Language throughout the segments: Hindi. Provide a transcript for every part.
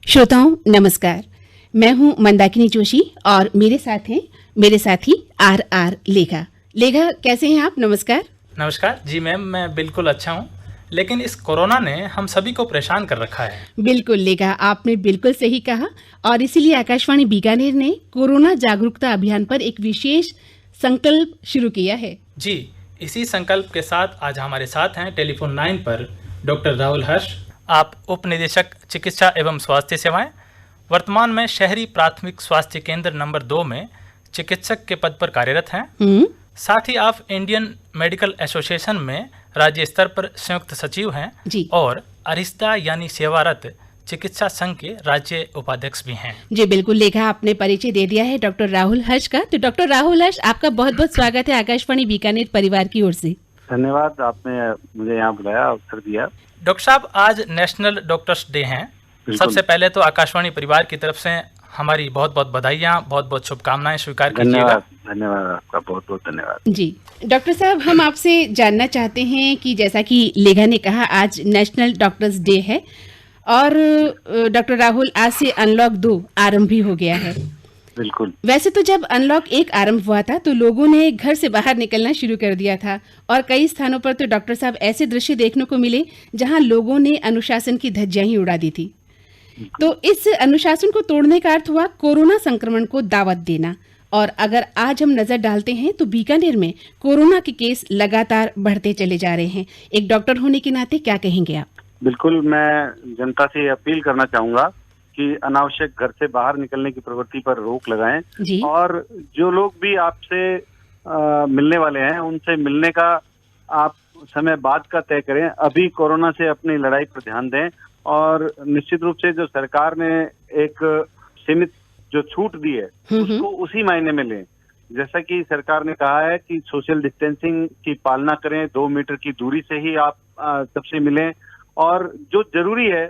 श्रोताओं नमस्कार। मैं हूं मंदाकिनी जोशी और मेरे साथ हैं मेरे साथी आर लेखा। लेखा, कैसे हैं आप? नमस्कार। नमस्कार जी मैम, मैं बिल्कुल अच्छा हूँ। लेकिन इस कोरोना ने हम सभी को परेशान कर रखा है। बिल्कुल लेखा, आपने बिल्कुल सही कहा और इसीलिए आकाशवाणी बीकानेर ने कोरोना जागरूकता अभियान पर एक विशेष संकल्प शुरू किया है। जी, इसी संकल्प के साथ आज हमारे साथ हैं टेलीफोन लाइन पर डॉक्टर राहुल हर्ष। आप उप निदेशक चिकित्सा एवं स्वास्थ्य सेवाएं, वर्तमान में शहरी प्राथमिक स्वास्थ्य केंद्र नंबर 2 में चिकित्सक के पद पर कार्यरत हैं। साथ ही आप इंडियन मेडिकल एसोसिएशन में राज्य स्तर पर संयुक्त सचिव हैं जी। और अरिस्ता यानी सेवारत चिकित्सा संघ के राज्य उपाध्यक्ष भी हैं। जी बिल्कुल लेखा, आपने परिचय दे दिया है डॉक्टर राहुल हर्ष का। तो डॉक्टर राहुल हर्ष, आपका बहुत बहुत स्वागत है आकाशवाणी बीकानेर परिवार की ओर से। धन्यवाद, आपने मुझे यहाँ बुलाया, अवसर दिया। डॉक्टर साहब, आज नेशनल डॉक्टर्स डे हैं। सबसे पहले तो आकाशवाणी परिवार की तरफ से हमारी बहुत बहुत बधाइयाँ, बहुत बहुत शुभकामनाएं स्वीकार कीजिएगा। धन्यवाद, आपका बहुत बहुत धन्यवाद। जी डॉक्टर साहब, हम आपसे जानना चाहते हैं कि जैसा कि लेखा ने कहा, आज नेशनल डॉक्टर्स डे है और डॉक्टर राहुल, आज से अनलॉक 2 आरंभ भी हो गया है। बिल्कुल। वैसे तो जब अनलॉक 1 आरंभ हुआ था तो लोगों ने घर से बाहर निकलना शुरू कर दिया था और कई स्थानों पर तो डॉक्टर साहब ऐसे दृश्य देखने को मिले जहां लोगों ने अनुशासन की धज्जियां ही उड़ा दी थी। तो इस अनुशासन को तोड़ने का अर्थ हुआ कोरोना संक्रमण को दावत देना। और अगर आज हम नजर डालते हैं तो बीकानेर में कोरोना के केस लगातार बढ़ते चले जा रहे हैं। एक डॉक्टर होने के नाते क्या कहेंगे आप? बिल्कुल, मैं जनता से अपील करना चाहूंगा कि अनावश्यक घर से बाहर निकलने की प्रवृत्ति पर रोक लगाएं जी। और जो लोग भी आपसे मिलने वाले हैं उनसे मिलने का आप समय बाद का तय करें। अभी कोरोना से अपनी लड़ाई पर ध्यान दें और निश्चित रूप से जो सरकार ने एक सीमित जो छूट दी है उसको उसी मायने में लें। जैसा कि सरकार ने कहा है कि सोशल डिस्टेंसिंग की पालना करें, 2 मीटर की दूरी से ही आप सबसे मिलें और जो जरूरी है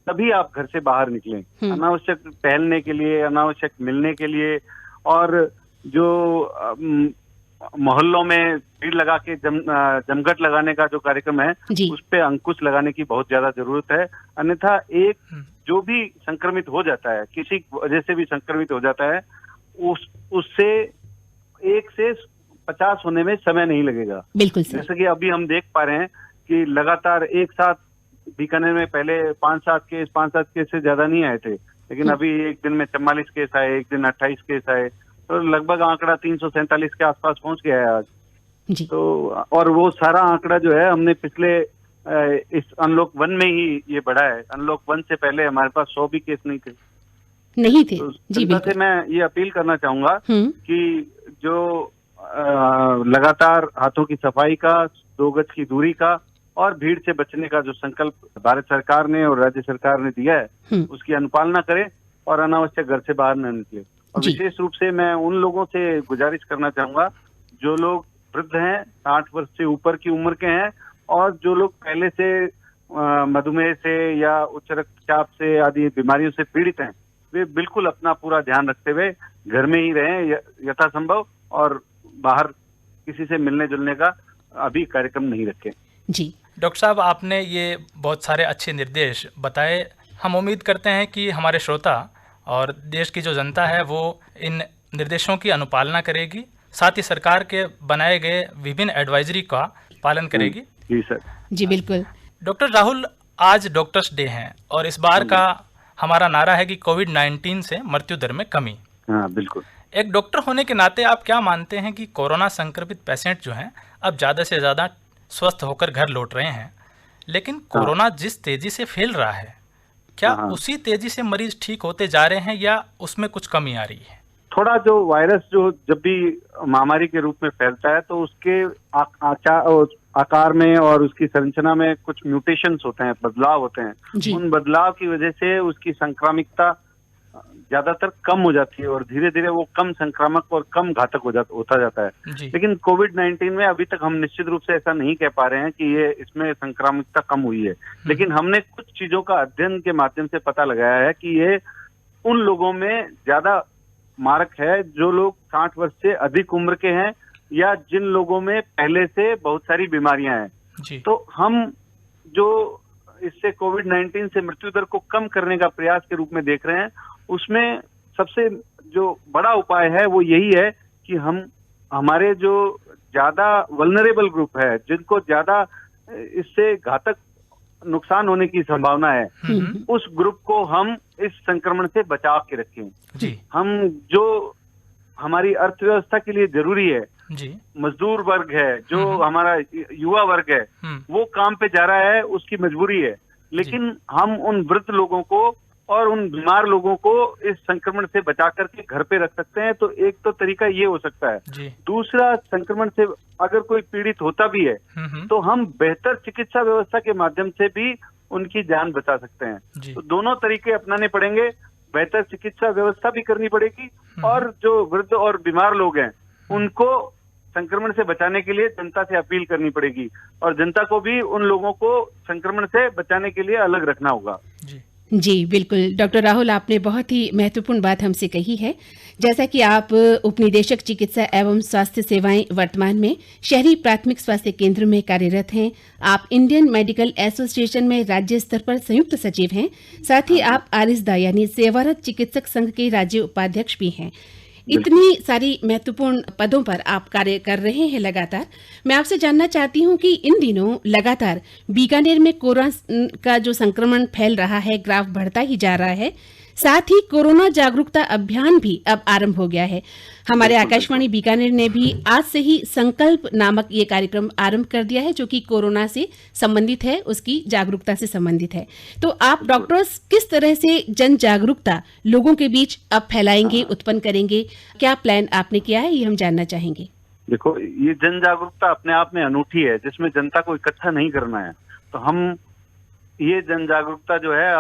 तभी आप घर से बाहर निकलें। अनावश्यक टहलने के लिए, अनावश्यक मिलने के लिए और जो मोहल्लों में भीड़ लगा के जमघट लगाने का जो कार्यक्रम है उस पे अंकुश लगाने की बहुत ज्यादा जरूरत है। अन्यथा एक जो भी संक्रमित हो जाता है, किसी वजह से भी संक्रमित हो जाता है, उससे 1 से 50 होने में समय नहीं लगेगा। बिल्कुल। जैसे कि अभी हम देख पा रहे हैं कि लगातार एक साथ बीकानेर में पहले 5-7 केस से ज्यादा नहीं आए थे, लेकिन अभी एक दिन में 44 केस आए, एक दिन 28 केस आए, तो लगभग आंकड़ा 347 के आसपास पहुंच गया है आज जी। तो और वो सारा आंकड़ा जो है हमने पिछले इस अनलॉक 1 में ही ये बढ़ा है। अनलॉक 1 से पहले हमारे पास 100 भी केस नहीं थे। तो जी बिल्कुल। से मैं ये अपील करना चाहूंगा कि जो लगातार हाथों की सफाई का, 2 गज की दूरी का और भीड़ से बचने का जो संकल्प भारत सरकार ने और राज्य सरकार ने दिया है उसकी अनुपालना करें और अनावश्यक घर से बाहर न निकले। और विशेष रूप से मैं उन लोगों से गुजारिश करना चाहूंगा जो लोग वृद्ध हैं, 60 वर्ष से ऊपर की उम्र के हैं और जो लोग पहले से मधुमेह से या उच्च रक्तचाप से आदि बीमारियों से पीड़ित हैं, वे बिल्कुल अपना पूरा ध्यान रखते हुए घर में ही रहें यथासंभव और बाहर किसी से मिलने जुलने का अभी कार्यक्रम नहीं रखें। जी डॉक्टर साहब, आपने ये बहुत सारे अच्छे निर्देश बताए। हम उम्मीद करते हैं कि हमारे श्रोता और देश की जो जनता है वो इन निर्देशों की अनुपालना करेगी, साथ ही सरकार के बनाए गए विभिन्न एडवाइजरी का पालन करेगी। जी सर। जी बिल्कुल। डॉक्टर राहुल, आज डॉक्टर्स डे है और इस बार का हमारा नारा है कि कोविड-19 से मृत्यु दर में कमी। हाँ बिल्कुल। एक डॉक्टर होने के नाते आप क्या मानते हैं कि कोरोना संक्रमित पेशेंट जो हैं अब ज़्यादा से ज़्यादा स्वस्थ होकर घर लौट रहे हैं, लेकिन कोरोना जिस तेजी से फैल रहा है, क्या उसी तेजी से मरीज ठीक होते जा रहे हैं या उसमें कुछ कमी आ रही है? थोड़ा जो वायरस जो जब भी महामारी के रूप में फैलता है तो उसके आकार में और उसकी संरचना में कुछ म्यूटेशंस होते हैं, बदलाव होते हैं। उन बदलाव की वजह से उसकी संक्रामिकता ज्यादातर कम हो जाती है और धीरे धीरे वो कम संक्रामक और कम घातक होता जाता है। लेकिन कोविड-19 में अभी तक हम निश्चित रूप से ऐसा नहीं कह पा रहे हैं कि ये इसमें संक्रामकता कम हुई है, लेकिन हमने कुछ चीजों का अध्ययन के माध्यम से पता लगाया है कि ये उन लोगों में ज्यादा मारक है जो लोग 60 वर्ष से अधिक उम्र के हैं या जिन लोगों में पहले से बहुत सारी बीमारियां हैं। तो हम जो इससे कोविड-19 से मृत्यु दर को कम करने का प्रयास के रूप में देख रहे हैं, उसमें सबसे जो बड़ा उपाय है वो यही है कि हम हमारे जो ज्यादा वल्नरेबल ग्रुप है, जिनको ज्यादा इससे घातक नुकसान होने की संभावना है, उस ग्रुप को हम इस संक्रमण से बचा के रखें। जी। हम जो हमारी अर्थव्यवस्था के लिए जरूरी है, जी। मजदूर वर्ग है, जो हमारा युवा वर्ग है, वो काम पे जा रहा है, उसकी मजबूरी है, लेकिन हम उन वृद्ध लोगों को और उन बीमार लोगों को इस संक्रमण से बचा करके घर पे रख सकते हैं। तो एक तो तरीका ये हो सकता है। दूसरा, संक्रमण से अगर कोई पीड़ित होता भी है तो हम बेहतर चिकित्सा व्यवस्था के माध्यम से भी उनकी जान बचा सकते हैं। तो दोनों तरीके अपनाने पड़ेंगे, बेहतर चिकित्सा व्यवस्था भी करनी पड़ेगी और जो वृद्ध और बीमार लोग हैं उनको संक्रमण से बचाने के लिए जनता से अपील करनी पड़ेगी और जनता को भी उन लोगों को संक्रमण से बचाने के लिए अलग रखना होगा। जी बिल्कुल डॉक्टर राहुल, आपने बहुत ही महत्वपूर्ण बात हमसे कही है। जैसा कि आप उपनिदेशक चिकित्सा एवं स्वास्थ्य सेवाएं वर्तमान में शहरी प्राथमिक स्वास्थ्य केंद्र में कार्यरत हैं, आप इंडियन मेडिकल एसोसिएशन में राज्य स्तर पर संयुक्त सचिव हैं, साथ ही आप आरिसदा यानी सेवारत चिकित्सक संघ के राज्य उपाध्यक्ष भी हैं। इतनी सारी महत्वपूर्ण पदों पर आप कार्य कर रहे हैं लगातार। मैं आपसे जानना चाहती हूं कि इन दिनों लगातार बीकानेर में कोरोना का जो संक्रमण फैल रहा है, ग्राफ बढ़ता ही जा रहा है, साथ ही कोरोना जागरूकता अभियान भी अब आरंभ हो गया है। हमारे आकाशवाणी बीकानेर ने भी आज से ही संकल्प नामक ये कार्यक्रम आरंभ कर दिया है, जो कि कोरोना से संबंधित है, उसकी जागरूकता से संबंधित है। तो आप डॉक्टर्स किस तरह से जन जागरूकता लोगों के बीच अब फैलाएंगे, उत्पन्न करेंगे, क्या प्लान आपने किया है, ये हम जानना चाहेंगे। देखो, ये जन जागरूकता अपने आप में अनूठी है, जिसमें जनता को इकट्ठा नहीं करना है। तो हम ये जन जागरूकता जो है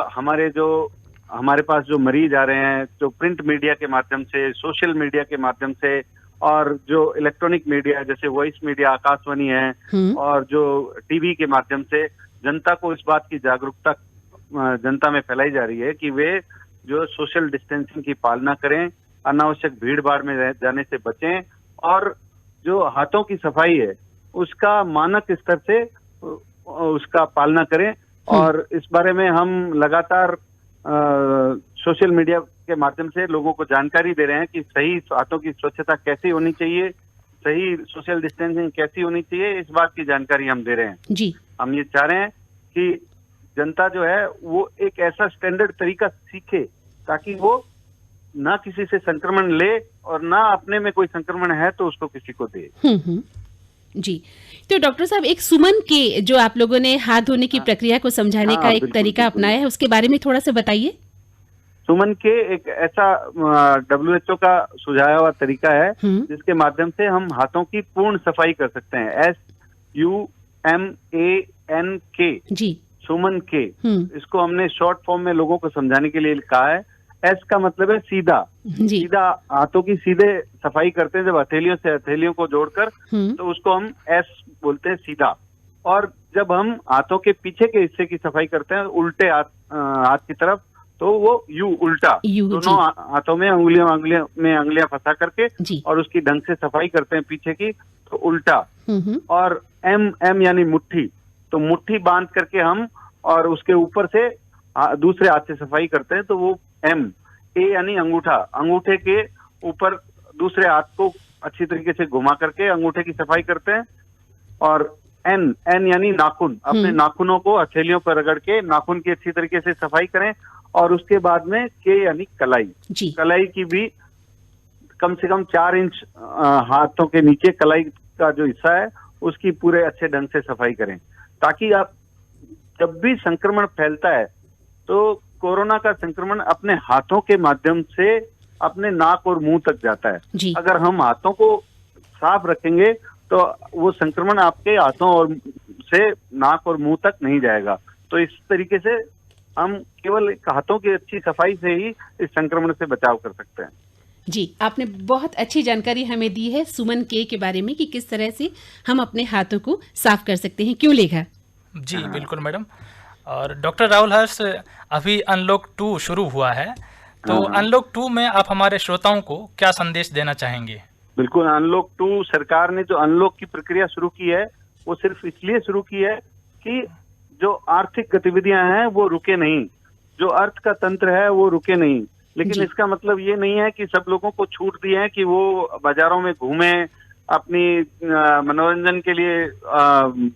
हमारे पास जो मरीज आ रहे हैं, जो प्रिंट मीडिया के माध्यम से, सोशल मीडिया के माध्यम से और जो इलेक्ट्रॉनिक मीडिया जैसे वॉइस मीडिया आकाशवाणी है और जो टीवी के माध्यम से जनता को इस बात की जागरूकता जनता में फैलाई जा रही है कि वे जो सोशल डिस्टेंसिंग की पालना करें, अनावश्यक भीड़ भाड़ में जाने से बचें और जो हाथों की सफाई है उसका मानक स्तर से उसका पालना करें। और इस बारे में हम लगातार सोशल मीडिया के माध्यम से लोगों को जानकारी दे रहे हैं कि सही हाथों की स्वच्छता कैसी होनी चाहिए, सही सोशल डिस्टेंसिंग कैसी होनी चाहिए, इस बात की जानकारी हम दे रहे हैं। जी। हम ये चाह रहे हैं कि जनता जो है वो एक ऐसा स्टैंडर्ड तरीका सीखे ताकि वो ना किसी से संक्रमण ले और ना अपने में कोई संक्रमण है तो उसको किसी को दे। जी। तो डॉक्टर साहब, एक सुमन के जो आप लोगों ने हाथ धोने की प्रक्रिया को समझाने का एक तरीका अपनाया है, उसके बारे में थोड़ा सा बताइए। सुमन के एक ऐसा WHO का सुझाया हुआ तरीका है जिसके माध्यम से हम हाथों की पूर्ण सफाई कर सकते हैं। SUMANK जी, सुमन के। इसको हमने शॉर्ट फॉर्म में लोगों को समझाने के लिए लिखा है। S का मतलब है सीधा, सीधा हाथों की सीधे सफाई करते हैं जब हथेलियों से हथेलियों को जोड़कर, तो उसको हम S बोलते हैं, सीधा। और जब हम हाथों के पीछे के हिस्से की सफाई करते हैं उल्टे हाथ की तरफ, तो वो U, उल्टा। दोनों हाथों में अंगुलियां फंसा करके और उसकी ढंग से सफाई करते हैं पीछे की, तो उल्टा। और M यानी मुट्ठी, तो मुट्ठी बांध करके हम और उसके ऊपर से दूसरे हाथ से सफाई करते हैं, तो वो M। A यानी अंगूठा, अंगूठे के ऊपर दूसरे हाथ को अच्छी तरीके से घुमा करके अंगूठे की सफाई करते हैं। और N यानी नाखून, अपने नाखूनों को हथेलियों पर रगड़ के नाखून की अच्छी तरीके से सफाई करें। और उसके बाद में K यानी कलाई, कलाई की भी कम से कम 4 इंच हाथों के नीचे कलाई का जो हिस्सा है उसकी पूरे अच्छे ढंग से सफाई करें, ताकि आप जब भी संक्रमण फैलता है तो कोरोना का संक्रमण अपने हाथों के माध्यम से अपने नाक और मुंह तक जाता है। अगर हम हाथों को साफ रखेंगे तो वो संक्रमण आपके हाथों और से नाक और मुंह तक नहीं जाएगा। तो इस तरीके से हम केवल हाथों की अच्छी सफाई से ही इस संक्रमण से बचाव कर सकते हैं। जी, आपने बहुत अच्छी जानकारी हमें दी है सुमन के बारे में कि किस तरह से हम अपने हाथों को साफ कर सकते हैं। क्यों लेगा? जी बिल्कुल मैडम। और डॉक्टर राहुल हर्ष, अभी अनलॉक 2 शुरू हुआ है, तो अनलॉक 2 में आप हमारे श्रोताओं को क्या संदेश देना चाहेंगे? बिल्कुल, अनलॉक 2 सरकार ने जो अनलॉक की प्रक्रिया शुरू की है वो सिर्फ इसलिए शुरू की है कि जो आर्थिक गतिविधियां हैं वो रुके नहीं, जो अर्थ का तंत्र है वो रुके नहीं। लेकिन इसका मतलब ये नहीं है कि सब लोगों को छूट दी है कि वो बाजारों में घूमें, अपनी मनोरंजन के लिए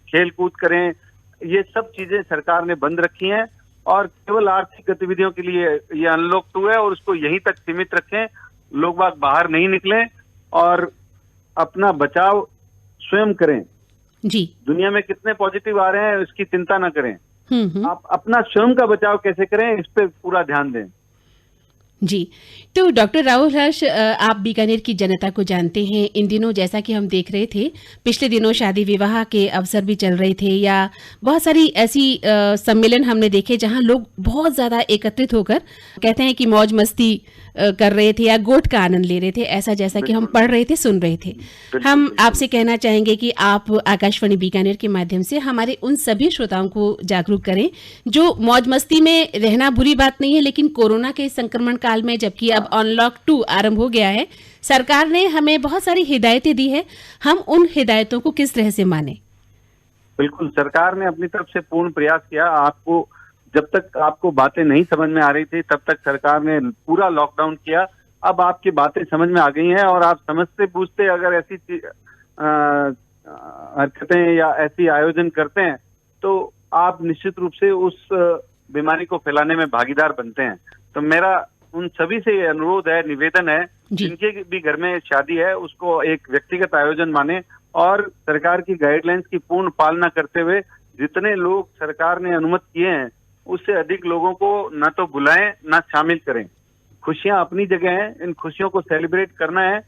खेल कूद करें। ये सब चीजें सरकार ने बंद रखी हैं और केवल आर्थिक गतिविधियों के लिए ये अनलॉक 2 है और उसको यहीं तक सीमित रखें। लोग बाग बाहर नहीं निकलें और अपना बचाव स्वयं करें। जी, दुनिया में कितने पॉजिटिव आ रहे हैं इसकी चिंता ना करें, आप अपना स्वयं का बचाव कैसे करें इस पे पूरा ध्यान दें। जी, तो डॉक्टर राहुल हर्ष, आप बीकानेर की जनता को जानते हैं। इन दिनों जैसा कि हम देख रहे थे, पिछले दिनों शादी विवाह के अवसर भी चल रहे थे या बहुत सारी ऐसी सम्मेलन हमने देखे जहां लोग बहुत ज़्यादा एकत्रित होकर कहते हैं कि मौज मस्ती कर रहे थे या गोट का आनंद ले रहे थे, ऐसा जैसा कि हम पढ़ रहे थे, सुन रहे थे। हम आपसे कहना चाहेंगे कि आप आकाशवाणी बीकानेर के माध्यम से हमारे उन सभी श्रोताओं को जागरूक करें जो मौज मस्ती में रहना बुरी बात नहीं है, लेकिन कोरोना के संक्रमण काल में जबकि अब अनलॉक 2 आरंभ हो गया है, सरकार ने हमें बहुत सारी हिदायतें दी है। हम उन हिदायतों को किस तरह से माने? बिल्कुल, सरकार ने अपनी तरफ से पूर्ण प्रयास किया। आपको जब तक आपको बातें नहीं समझ में आ रही थी तब तक सरकार ने पूरा लॉकडाउन किया। अब आपकी बातें समझ में आ गई हैं और आप समझते बूझते अगर ऐसी हरकतें या ऐसी आयोजन करते हैं तो आप निश्चित रूप से उस बीमारी को फैलाने में भागीदार बनते हैं। तो मेरा उन सभी से ये अनुरोध है, निवेदन है, जिनके भी घर में शादी है उसको एक व्यक्तिगत आयोजन माने और सरकार की गाइडलाइंस की पूर्ण पालना करते हुए जितने लोग सरकार ने अनुमति किए हैं उससे अधिक लोगों को न तो बुलाएं न शामिल करें। खुशियां अपनी जगह हैं, इन खुशियों को सेलिब्रेट करना है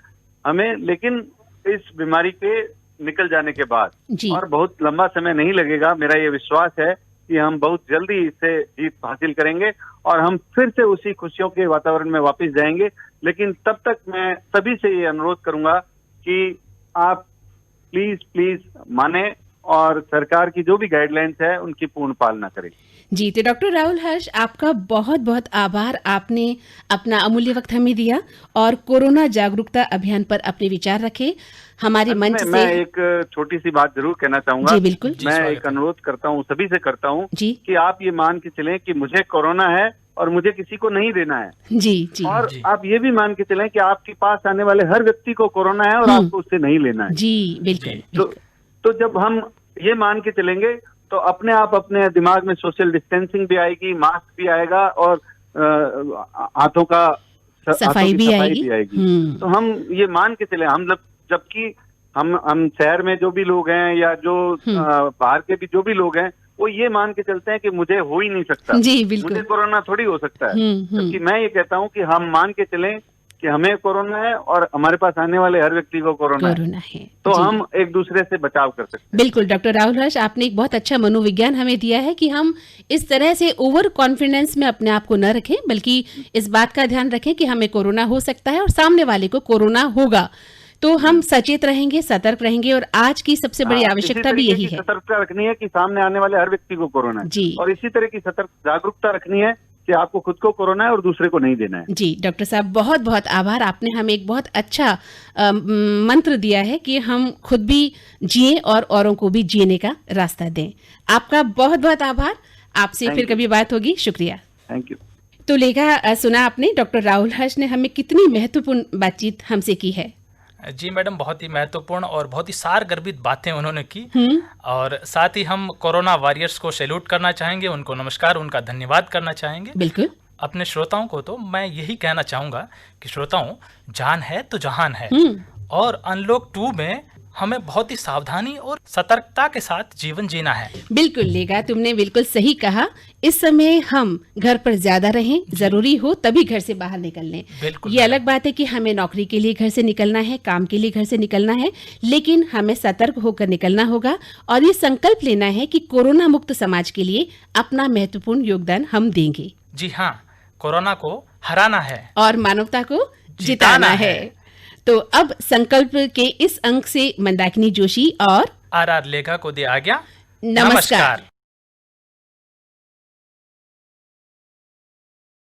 हमें, लेकिन इस बीमारी के निकल जाने के बाद, और बहुत लंबा समय नहीं लगेगा। मेरा ये विश्वास है कि हम बहुत जल्दी इससे जीत हासिल करेंगे और हम फिर से उसी खुशियों के वातावरण में वापस जाएंगे। लेकिन तब तक मैं सभी से ये अनुरोध करूंगा कि आप प्लीज माने और सरकार की जो भी गाइडलाइंस है उनकी पूर्ण पालना करें। जी, तो डॉक्टर राहुल हर्ष, आपका बहुत बहुत आभार। आपने अपना अमूल्य वक्त हमें दिया और कोरोना जागरूकता अभियान पर अपने विचार रखे हमारे मंच से। मैं एक छोटी सी बात जरूर कहना चाहूंगा। जी बिल्कुल। मैं एक अनुरोध करता हूँ, सभी से करता हूँ कि आप ये मान के चलें कि मुझे कोरोना है और मुझे किसी को नहीं देना है। जी। और आप ये भी मान के चलें कि आपके पास आने वाले हर व्यक्ति को कोरोना है और आपको उससे नहीं लेना है। जी बिल्कुल। तो जब हम ये मान के चलेंगे तो अपने आप अपने दिमाग में सोशल डिस्टेंसिंग भी आएगी, मास्क भी आएगा और हाथों का सफाई भी आएगी। तो हम ये मान के चले, हम जबकि हम शहर में जो भी लोग हैं या जो बाहर के भी जो भी लोग हैं वो ये मान के चलते हैं कि मुझे हो ही नहीं सकता, जी बिल्कुल, मुझे कोरोना थोड़ी हो सकता है। जबकि मैं ये कहता हूँ कि हम मान के चलें कि हमें कोरोना है और हमारे पास आने वाले हर व्यक्ति को कोरोना है, तो हम एक दूसरे से बचाव कर सकते हैं। बिल्कुल डॉक्टर राहुल हर्ष, आपने एक बहुत अच्छा मनोविज्ञान हमें दिया है कि हम इस तरह से ओवर कॉन्फिडेंस में अपने आप को न रखें, बल्कि इस बात का ध्यान रखें कि हमें कोरोना हो सकता है और सामने वाले को कोरोना होगा, तो हम सचेत रहेंगे, सतर्क रहेंगे। और आज की सबसे बड़ी आवश्यकता भी यही है, सतर्कता रखनी है कि सामने आने वाले हर व्यक्ति को कोरोना है जी, और इसी तरह की सतर्क जागरूकता रखनी है कि आपको खुद को कोरोना है और दूसरे को नहीं देना है। जी डॉक्टर साहब, बहुत बहुत आभार। आपने हमें एक बहुत अच्छा मंत्र दिया है कि हम खुद भी जिएं और औरों को भी जीने का रास्ता दें। आपका बहुत बहुत आभार। आपसे फिर कभी बात होगी। शुक्रिया। Thank you. तो लेखा सुना आपने, डॉक्टर राहुल हर्ष ने हमें कितनी महत्वपूर्ण बातचीत हमसे की है। जी मैडम, बहुत ही महत्वपूर्ण और बहुत ही सारगर्भित बातें उन्होंने की। और साथ ही हम कोरोना वॉरियर्स को सैल्यूट करना चाहेंगे, उनको नमस्कार, उनका धन्यवाद करना चाहेंगे। बिल्कुल। अपने श्रोताओं को तो मैं यही कहना चाहूँगा कि श्रोताओं, जान है तो जहान है, और अनलॉक 2 में हमें बहुत ही सावधानी और सतर्कता के साथ जीवन जीना है। बिल्कुल लेगा, तुमने बिल्कुल सही कहा। इस समय हम घर पर ज्यादा रहें, जरूरी हो तभी घर से बाहर निकलें। ये अलग बात है कि हमें नौकरी के लिए घर से निकलना है, काम के लिए घर से निकलना है, लेकिन हमें सतर्क होकर निकलना होगा और ये संकल्प लेना है कि कोरोना मुक्त समाज के लिए अपना महत्वपूर्ण योगदान हम देंगे। जी हाँ, कोरोना को हराना है और मानवता को जिताना है। तो अब संकल्प के इस अंक से मंदाकिनी जोशी और आर लेखा को दे आज्ञा। नमस्कार।